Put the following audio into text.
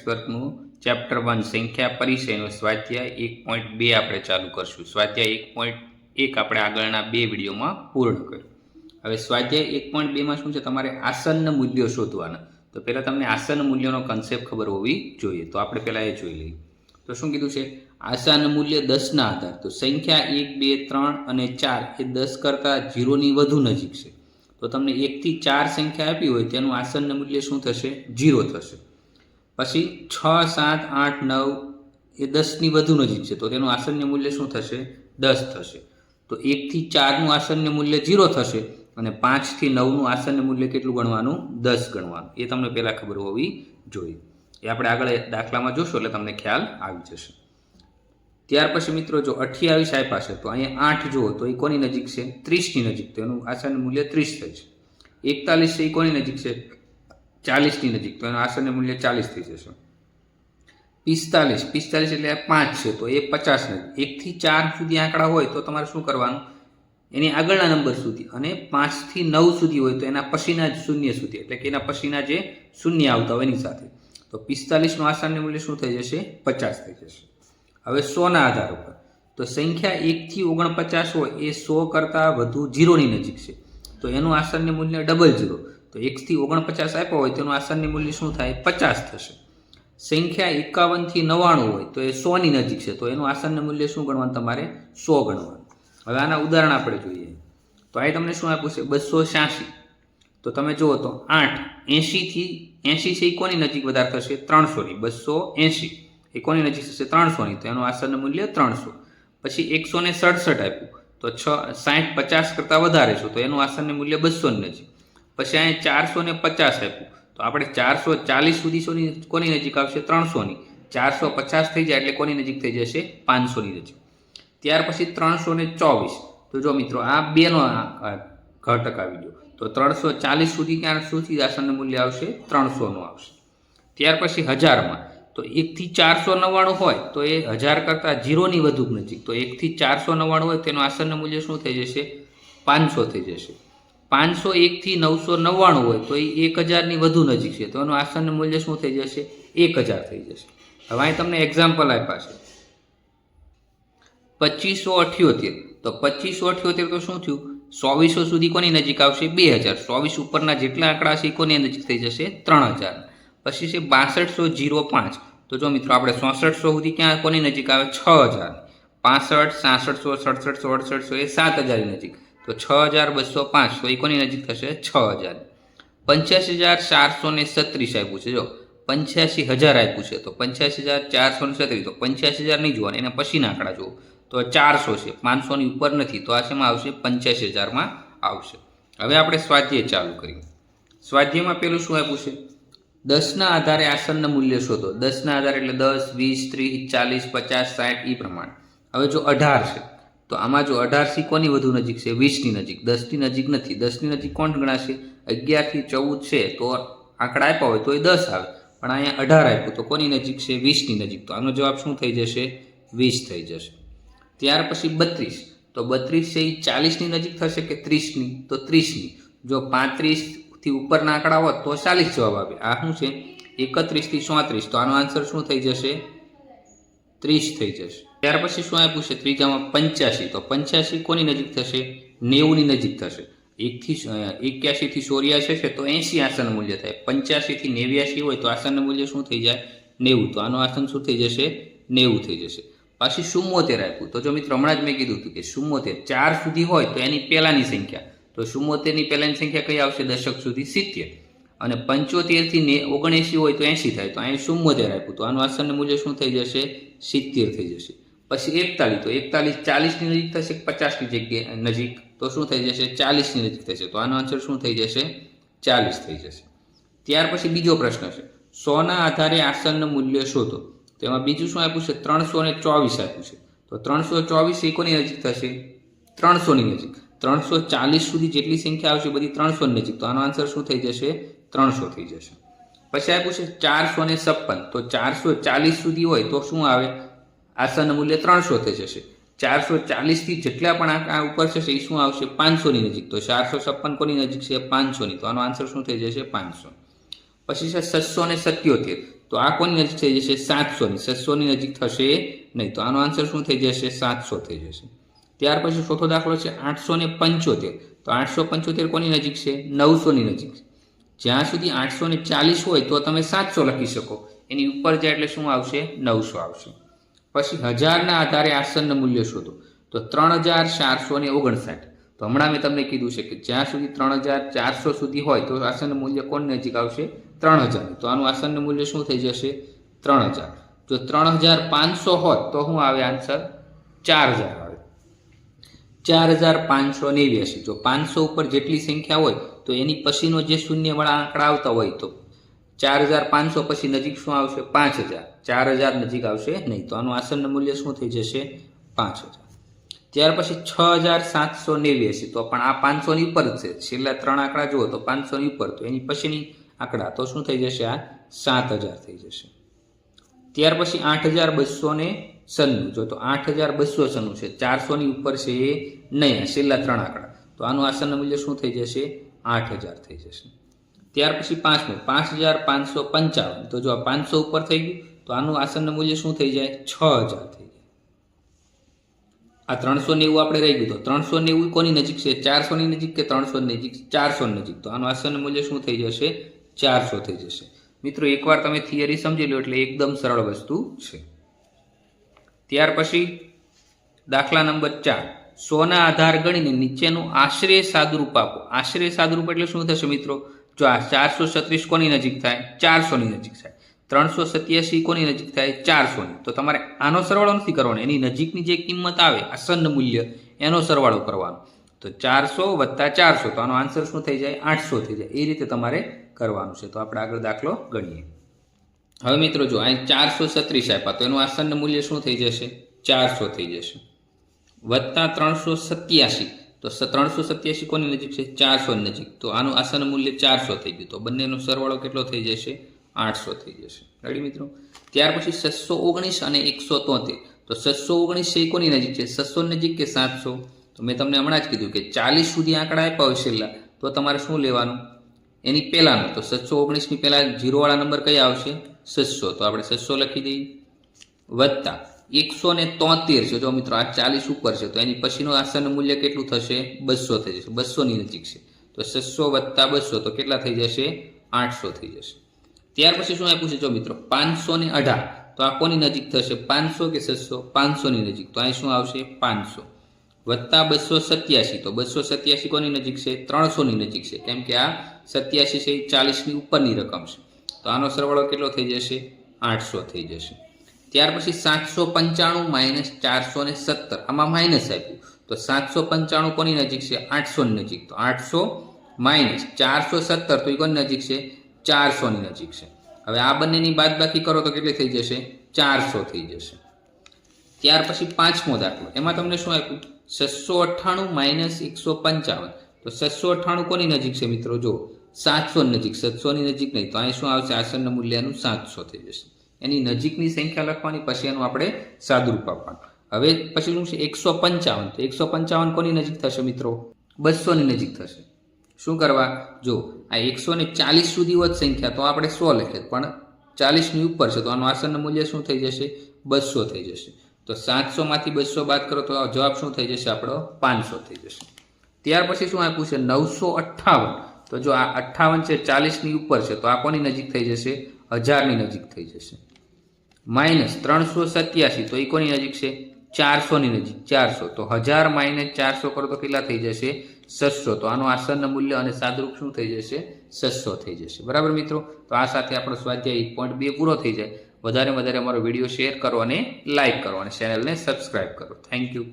વર્કનું chapter 1 સંખ્યા પરિચયનો સ્વાધ્યાય 1.2 આપણે ચાલુ કરશું। સ્વાધ્યાય 1.1 આપણે આગળના બે વિડીયોમાં પૂર્ણ કર્યું। હવે સ્વાધ્યાય 1.2માં શું છે, તમારે આસન્ન મૂલ્યો શોધવાના। તો પહેલાં તમને આસન્ન મૂલ્યોનો કન્સેપ્ટ ખબર હોવી જોઈએ, તો આપણે પહેલાં એ જોઈ લઈએ। તો શું કીધું છે, આસન્ન મૂલ્ય 10ના આધાર, તો સંખ્યા 1, 2, 3 અને 4 એ 10 કરતાં 0ની વધુ નજીક છે। તો તમને 1 થી 4 સંખ્યા આપી હોય તેનું આસન્ન મૂલ્ય શું થશે, 0 થશે। પછી 6, 7, 8, 9 એ 10ની વધુ નજીક છે, તો તેનું આસન્ન મૂલ્ય શું થશે, 10 થશે। તો 1 થી 4નું આસન્ન મૂલ્ય 0 થશે અને 5 થી 9નું આસન્ન મૂલ્ય કેટલું ગણવાનું, 10 ગણવાનું। એ તમને પહેલાં ખબર હોવી જોઈએ। એ આપણે આગળ દાખલામાં જોશો એટલે તમને ખ્યાલ આવી જશે। ત્યાર પછી મિત્રો જો 28 આપ્યા છે, તો અહીંયા 8 જુઓ તો એ કોની નજીક છે, 30ની નજીક, તો એનું આસન્ન મૂલ્ય 30 થાય છે। 41 છે એ કોની નજીક છે, 40ની નજીક, તો એનું આસન્ન મૂલ્ય 40 થઈ જશે। 45 એટલે 5 છે, તો એ 50 નજીક। 1 થી 4 સુધી આંકડા હોય તો તમારે શું કરવાનું, એની આગળના નંબર સુધી, અને 5 થી 9 સુધી હોય તો એના પછીના જ શૂન્ય સુધી, એટલે કે એના પછીના જે શૂન્ય આવતા હોય એની સાથે। તો 45નું આસન્ન મૂલ્ય શું થઈ જશે, 50 થઈ જશે। હવે 100ના આધાર ઉપર, તો સંખ્યા 1 થી 49 હોય એ 100 કરતાં વધુ 0ની નજીક છે, તો એનું આસન્ન મૂલ્ય 00। તો 1 થી 49 આપ્યો હોય તેનું આસન્ન મૂલ્ય શું થાય, 50 થશે। સંખ્યા 51 થી 99 હોય તો એ 100ની નજીક છે, તો એનું આસન્ન મૂલ્ય શું ગણવાનું, તમારે 100 ગણવાનું। હવે આના ઉદાહરણ આપણે જોઈએ, તો આ તમને શું આપ્યું છે, 286। તો તમે જુઓ તો 8, 80 થી 80 છે એ કોની નજીક વધારે થશે, 300ની। 280 એ કોની નજીક થશે, 300ની, તો એનું આસન્ન મૂલ્ય 300। પછી 167 આપ્યું, તો 60 50 કરતાં વધારે છે, તો એનું આસન્ન મૂલ્ય 200ની નજીક। પછી અહીંયા 450 આપ્યું, તો આપણે 440 સુધી કોની નજીક આવશે, 300ની। 450 થઈ જાય એટલે કોની નજીક થઈ જશે, 500ની નજીક। ત્યાર પછી 324, તો જો મિત્રો આ બેનો ઘટક આવી ગયો, તો 340 સુધી ક્યાં સુધી આસન્ન મૂલ્ય આવશે, 300નું આવશે। ત્યાર પછી 1000માં, તો 1 થી 499 હોય તો એ 1000 કરતાં 0ની વધુ નજીક, તો 1 થી 499 હોય તેનું આસન્ન મૂલ્ય શું થઈ જશે, 500 થઈ જશે। 501 થી 999 હોય તો એ 1000ની વધુ નજીક છે, તો એનું આસન્ન મૂલ્ય શું થઈ જશે, 1000 થઈ જશે। હવે અહીં તમને એક્ઝામ્પલ આપ્યા છે 2578, તો 2578 તો શું થયું, 2400 સુધી કોની નજીક આવશે, 2000। 24 ઉપરના જેટલા આંકડા છે એ કોની નજીક થઈ જશે, 3000। પછી છે 6205, તો જો મિત્રો આપણે 6400 સુધી ક્યાં કોની નજીક આવે, 6000। 65, 6600, 6700, 6800 એ 7000ની નજીક, તો 6205 તો એ કોની નજીક થશે, 6000। 85436 આપ્યું છે, જો 85000 આપ્યું છે, તો 85436, તો 85000 નહીં જોવાનું, એના પછીના આંકડા જુઓ, તો 400 છે, 500ની ઉપર નથી, તો આ શેમાં આવશે, 85000માં આવશે। હવે આપણે સ્વાધ્યાય ચાલુ કરીએ। સ્વાધ્યાયમાં પેલું શું આપ્યું છે, 10ના આધારે આસન્ન મૂલ્ય શોધો। 10ના આધારે એટલે 10, 20, 30, 40, 50, 60 એ પ્રમાણે। હવે જો 18 છે, તો આમાં જો 18 કોની વધુ નજીક છે, 20ની નજીક, 10ની નજીક નથી। 10ની નજીક કોણ ગણાશે, 11 થી 14 છે, તો આંકડા આપ્યા હોય તો એ 10 આવે, પણ અહીંયા 18 આપ્યું તો કોની નજીક છે, 20ની નજીક, તો આનો જવાબ શું થઈ જશે, 20 થઈ જશે। ત્યાર પછી 32, તો 32 છે એ 40ની નજીક થશે કે 30ની, તો 30ની। જો 35 થી ઉપરના આંકડા હોત તો 40 જવાબ આવે। આ શું છે, 31 થી 34, તો આનો આન્સર શું થઈ જશે, 30 થઈ જશે। ત્યાર પછી શું આપ્યું છે, ત્રીજામાં 85, તો 85 કોની નજીક થશે, 90ની નજીક થશે। 81 થી 84 છે તો 80 આસન્ન મૂલ્ય થાય। 85 થી 89 હોય તો આસન્ન મૂલ્ય શું થઈ જાય, 90, તો આનો આસન્ન શું થઈ જશે, 90 થઈ જશે। પાછી 74 આપ્યું, તો જો મિત્રો હમણાં જ મેં કીધું હતું કે 74 4 સુધી હોય તો એની પહેલાની સંખ્યા, તો 74ની પહેલાની સંખ્યા કઈ આવશે, દશક સુધી 70, અને 75 થી 79 હોય તો 80 થાય, તો અહીં 74 આપ્યું, તો આનું આસન્ન મૂલ્ય શું થઈ જશે, 70 થઈ જશે। પછી 41, તો 41 40ની નજીક થશે, 50ની જગ્યાએ નજીક, તો શું થઈ જશે, 40ની નજીક થશે, તો આનો આન્સર શું થઈ જશે, 40 થઈ જશે। ત્યાર પછી બીજો પ્રશ્ન છે, 100ના આધારે આસન્ન મૂલ્ય શોધો। તેમાં બીજું શું આપ્યું છે, 324 આપ્યું છે, તો 324 એ કોની નજીક થશે, 300ની નજીક। 340 સુધી જેટલી સંખ્યા આવશે બધી 300ની નજીક, તો આનો આન્સર શું થઈ જશે, 300 થઈ જશે। પછી આપ્યું છે 456, તો 440 સુધી હોય તો શું આવે, આસન્ન મૂલ્ય 300 થઈ જશે। 440 થી જેટલા પણ આંકડા ઉપર છે એ શું આવશે, 500ની નજીક, તો 456 કોની નજીક છે, 500ની, તો આનો આન્સર શું થઈ જશે, 500। પછી છે 677, તો આ કોની નજીક થઈ જશે? 700ની. 600ની નજીક થશે નહીં. તો આનો આન્સર શું થઈ જશે? 700 થઈ જશે. ત્યાર પછી ચોથો દાખલો છે 875. તો 875 કોની નજીક છે? 900ની નજીક. જ્યાં સુધી 840 હોય તો તમે 700 લખી શકો, એની ઉપર જાય એટલે શું આવશે? 900 આવશે. પછી 1000ના આધારે આસન્ન મૂલ્ય શોધો. તો 3459. તો હમણાં મેં તમને કીધું છે કે જ્યાં સુધી 3400 સુધી હોય તો આસન્ન મૂલ્ય કોની નજીક આવશે? 3000. તો આનું આસન્ન મૂલ્ય શું થઈ જશે? 3000. જો 3500 હોત તો શું આવે આન્સર? 4000 આવે. 4589. જો 500 ઉપર જેટલી સંખ્યા હોય તો એની પછીનો જે શૂન્યવાળા આંકડા આવતા હોય તો 4500 પછી નજીક શું આવશે? 5000. 4000 નજીક આવશે નહીં. તો આનું આસન્ન મૂલ્ય શું થઈ જશે? 5000. ત્યાર પછી 6789. તો પણ આ 500ની ઉપર જ છે. છેલ્લા 3 આંકડા જુઓ તો 500ની ઉપર, તો એની પછીની આંકડા તો શું થઈ જશે? આ 7000 થઈ જશે. ત્યાર પછી 8296. જો તો 8296 છે, 400ની ઉપર છે એ નહીં, છેલ્લા 3 આંકડા. તો આનું આસન્ન મૂલ્ય શું થઈ જશે? 8000 થઈ જશે. ત્યાર પછી 5મું 5555. તો જો આ 500 ઉપર થઈ ગયું તો આનું આસન્ન મૂલ્ય શું થઈ જાય? 6000 થઈ જાય. આ 390 આપણે રહી ગયું. તો 390 કોની નજીક છે? 400ની નજીક કે 300ની નજીક? 400ની નજીક. તો આનું આસન્ન મૂલ્ય શું થઈ જશે? 400 થઈ જશે. મિત્રો એકવાર તમે થિયરી સમજી લો એટલે એકદમ સરળ વસ્તુ છે. ત્યાર પછી દાખલા નંબર 4. 100ના આધાર ગણીને નીચેનું આશરે સાદુરૂપ આપો. આશરે સાદુરૂપ એટલે શું થશે મિત્રો? જો આ 436 કોની નજીક થાય? 400ની નજીક થાય. 387 કોની નજીક થાય? 400ની. તો તમારે આનો સરવાળો નથી કરવાનો, એની નજીકની જે કિંમત આવે આસન્ન મૂલ્ય એનો સરવાળો કરવાનો. તો 400 વત્તા 400, તો આનો આન્સર શું થઈ જાય? 800 થઈ જાય. એ રીતે તમારે કરવાનું છે. તો આપણે આગળ દાખલો ગણીએ. હવે મિત્રો જો અહીં 436 આપ્યા તો એનું આસન્ન મૂલ્ય શું થઈ જશે? 400 થઈ જશે. વત્તા 387. તો 387 કોની નજીક છે? 400ની નજીક. તો આનું આસન્ન મૂલ્ય 400 થઈ ગયું. તો બંનેનો સરવાળો કેટલો થઈ જશે? 800 થઈ જશે. રેડી મિત્રો? ત્યાર પછી 619 અને 173. તો 619 એ કોની નજીક છે? 600 નજીક કે 700? તો મેં તમને હમણાં જ કીધું કે 40 સુધી આંકડા આપ્યા હોય છેલ્લા, તો તમારે શું લેવાનું? એની પહેલાંનું. તો 619ની પહેલાં 0 વાળા નંબર કયા આવશે? 600. તો આપણે 600 લખી દઈએ. વત્તા 173 છે. જો મિત્રો આ 40 ઉપર છે તો એની પછીનું આસન્ન મૂલ્ય કેટલું થશે? 200 થઈ જશે. 200ની નજીક છે. તો 600 વત્તા 200 તો કેટલા થઈ જશે? 800 થઈ જશે. ત્યાર પછી શું આપ્યું છે? જો મિત્રો 518. તો આ કોની નજીક થશે? 500 કે 600? 500ની નજીક. તો અહીં શું આવશે? 500. વત્તા 287. તો 287 કોની નજીક છે? 300ની નજીક છે. કેમ કે આ 87 છે એ 40ની ઉપરની રકમ છે. તો આનો સરવાળો કેટલો થઈ જશે? 800 થઈ જશે. ત્યાર પછી 795 માઇનસ 417. આમાં માઇનસ આપ્યું. તો 795 કોની નજીક છે? 800ની નજીક. તો 800 માઇનસ 417, તો એ કોની નજીક છે? 400ની નજીક છે. હવે આ બંનેની બાદબાકી કરો તો કેટલી થઈ જશે? 400 થઈ જશે. ત્યાર પછી 5મો દાખલો. એમાં તમને શું આપ્યું? 698 માઇનસ 155. તો 698 કોની નજીક છે મિત્રો? જો 700 નજીક. 700ની નજીક નહીં. તો અહીં શું આવશે? આસન્ન મૂલ્યનું 700 થઈ જશે. એની નજીકની સંખ્યા લખવાની, પછી એનું આપણે સાદુરૂપ આપવાનું. હવે પછી શું છે? 155. તો 155 કોની નજીક થશે મિત્રો? 200ની નજીક થશે. શું કરવા? જો આ 140 સુધી હોત સંખ્યા તો આપણે 100 લખીએ, પણ 40ની ઉપર છે તો આનું આસન્ન મૂલ્ય શું થઈ જશે? 200 થઈ જશે. તો 700માંથી 200 બાદ કરો તો જવાબ શું થઈ જશે આપણો? 500 થઈ જશે. ત્યાર પછી શું આપ્યું છે? 958. તો જો આ 58 છે, 40ની ઉપર છે, તો આ કોની નજીક થઈ જશે? 1000ની નજીક થઈ જશે. માઇનસ 387. તો એ કોની નજીક છે? 400ની નજીક. 400. તો 1000 માઇનસ 400 કરો તો કેટલા થઈ જશે? 600. તો આનું આસન્ન મૂલ્ય અને સાદુરૂપ શું થઈ જશે? 600 થઈ જશે. બરાબર મિત્રો? તો આ સાથે આપણો સ્વાધ્યાય 1.2 પૂરો થઈ જાય. વધારે વધારે અમારો વિડીયો શેર કરો અને લાઇક કરો અને ચેનલને સબસ્ક્રાઇબ કરો. Thank you.